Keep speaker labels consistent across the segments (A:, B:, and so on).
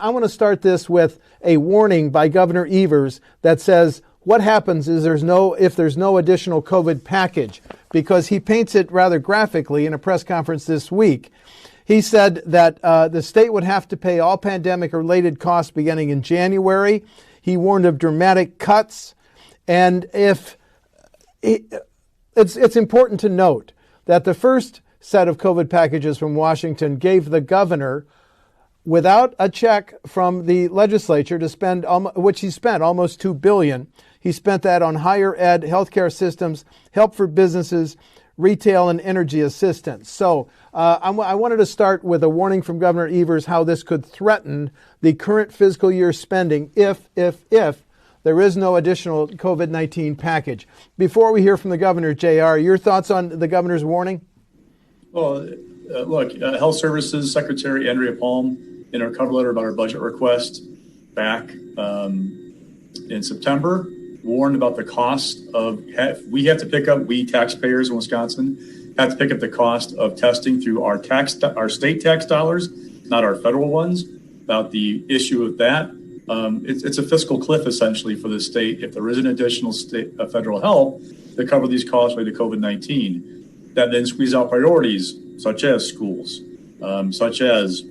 A: I want to start this with a warning by Governor Evers that says what happens is if there's no additional COVID package, because he paints it rather graphically in a press conference this week. He said that the state would have to pay all pandemic-related costs beginning in January. He warned of dramatic cuts. And it's important to note that the first set of COVID packages from Washington gave the governor, without a check from the legislature, to spend, which he spent almost $2 billion. He spent that on higher ed, healthcare systems, help for businesses, retail, and energy assistance. So I wanted to start with a warning from Governor Evers how this could threaten the current fiscal year spending if there is no additional COVID-19 package. Before we hear from the governor, JR, your thoughts on the governor's warning?
B: Well, look, Health Services Secretary Andrea Palm, in her cover letter about our budget request back in September, warned about the cost of, we taxpayers in Wisconsin have to pick up the cost of testing through our state tax dollars, not our federal ones, about the issue of that. It's a fiscal cliff essentially for the state if there isn't additional federal help to cover these costs related to COVID-19. That then squeeze out priorities such as schools, such as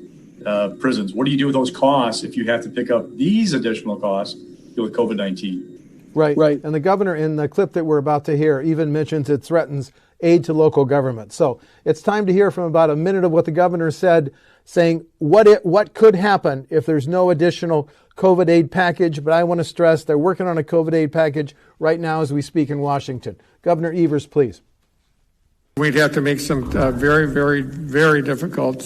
B: prisons. What do you do with those costs if you have to pick up these additional costs with COVID-19?
A: Right. And the governor, in the clip that we're about to hear, even mentions it threatens aid to local government. So it's time to hear from about a minute of what the governor said, saying what could happen if there's no additional COVID aid package. But I want to stress they're working on a COVID aid package right now as we speak in Washington. Governor Evers, please.
C: We'd have to make some very, very, very difficult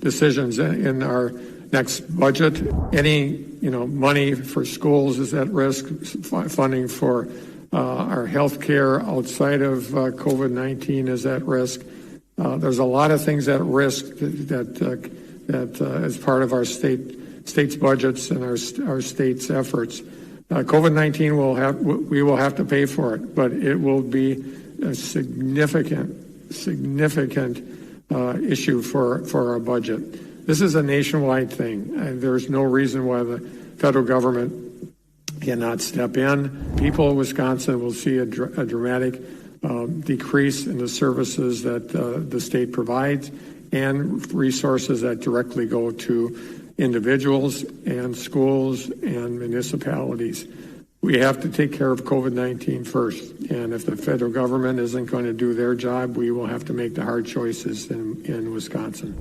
C: decisions in our next budget. Any, money for schools is at risk. Funding for our health care outside of COVID-19 is at risk. There's a lot of things at risk that as part of our state's budgets and our state's efforts. COVID-19 we will have to pay for it, but it will be a significant issue for our budget. This is a nationwide thing. There's no reason why the federal government cannot step in. People in Wisconsin will see a dramatic decrease in the services that the state provides and resources that directly go to individuals and schools and municipalities. We have to take care of COVID-19 first. And if the federal government isn't going to do their job, we will have to make the hard choices in Wisconsin.